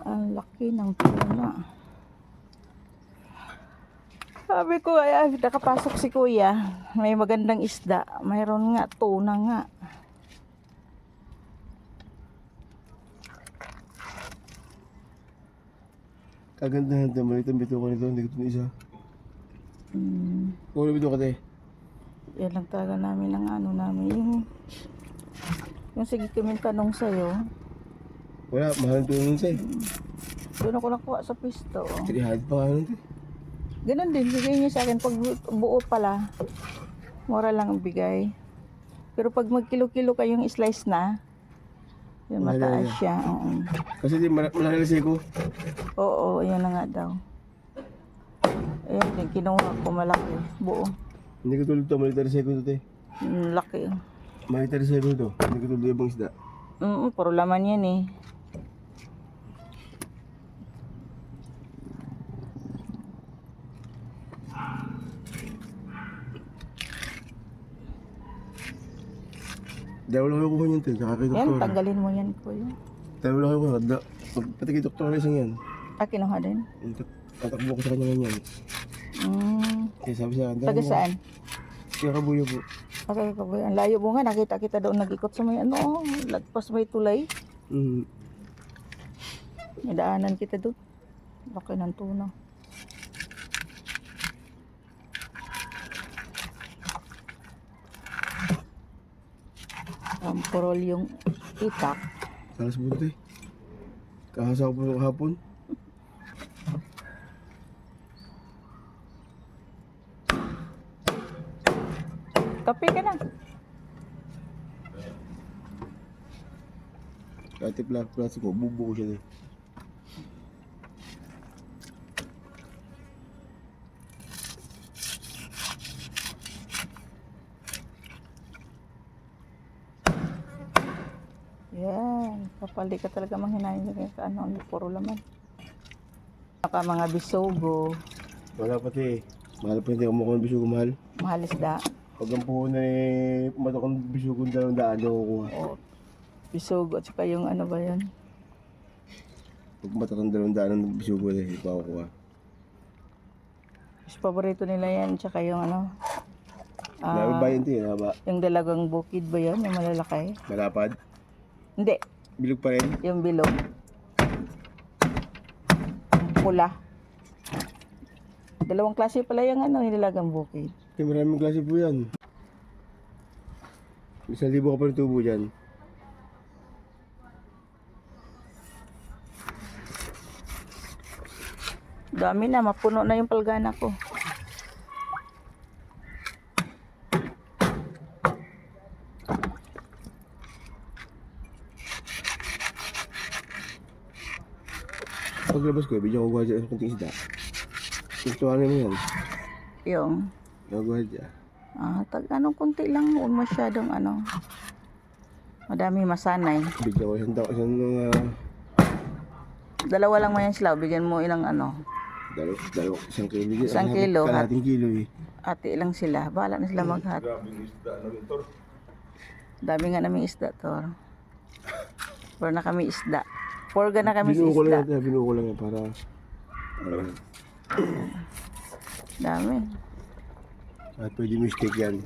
Ang laki ng tuna. Sabi ko, ay, nakapasok si kuya. May magandang isda. Mayroon nga, tuna nga. Kagandahan ito. Malitang bito ko nito. Hindi ko ito isa. Kung bito ka tayo. Yan lang talaga namin ang ano namin. Yung sige kaming tanong sa'yo. Wala, mahal ito nun sa'yo. Doon ako nakuha sa pisto. Trihad pa nga nun ito. Ganon din, bigay niya sa akin. Pag buo pala, mura lang ang bigay. Pero pag magkilo-kilo kayong slice na, yun mataas siya. Oo. Kasi di malaki ko. Oo, yun na nga daw. Ayan din, kinuha ko malaki. Buo. Hindi ko tulad ito. Malitar sa ito tayo. Laki. Malitar sa ito. Hindi ko tulad ibang isda. Puro laman yan eh. Dalawa lang ako kanyan tayo. Tsaka kay Yan, doktor. tanggalin mo yan ko yun. Dalawa lang ako. Pati kay doktor na isang yan. Kinuha din. Tatakbo ko sa kanya ngayon. Kaya sabi siya, Taga saan? Kaya kabuyo po. Okay, kaboy. Ang layo mo nga, nakita kita doon nag-ikot sa may ano, lagpas may tulay. Nadaanan kita doon. Laki ng tuna. Purol yung itak. Salas po ito eh. Kahasa ko po kahapon. Kape ka na. Kati plastic ko, bubo ko siya eh. Yan. Kapali ka talaga manghinayin niya ka ano, puro laman. Baka mga bisogo, Wala pati eh. Mahal pa hindi ako makuha ng bisugo mahal. mahal isda. Pag ang puhunan eh, pumatok ang bisugo ng 200 daw kukuha. O, bisogo at saka yung ano ba yan? Pag pumatok ang 200 ng bisugo eh, hindi pa kukuha. Mas paborito nila yan, tsaka yung ano, Nababayan ito eh, haba. yung dalagang bukid ba yan, yung malalaki? Malapad. Hindi, Bilog pa rin. yung bilog. Yung pula. Dalawang klase pala yung ano, yung dalagang bukid. Kaya maraming klase po yan. 1,000 ka pa ng tubo dyan. Dami na, mapuno na yung palgana ko. Paglabas ko, bigyan ko gwadya ng kunting isda. Gustuhan mo yan. Yung, Gwadya. anong kunti lang, huwag masyadong ano. Madami masanay. Bigyan ko isang Dalawa lang mo yan sila, bigyan mo ilang ano. isang kilo. Dyan. Isang kilo, Kalating kilo eh. Ati lang sila, bahala na sila maghat. Dami nga naming isda to. Puro na kami isda. Porga na kami sa isda. Binuko lang yan para... Dami. At pwede mistake yan.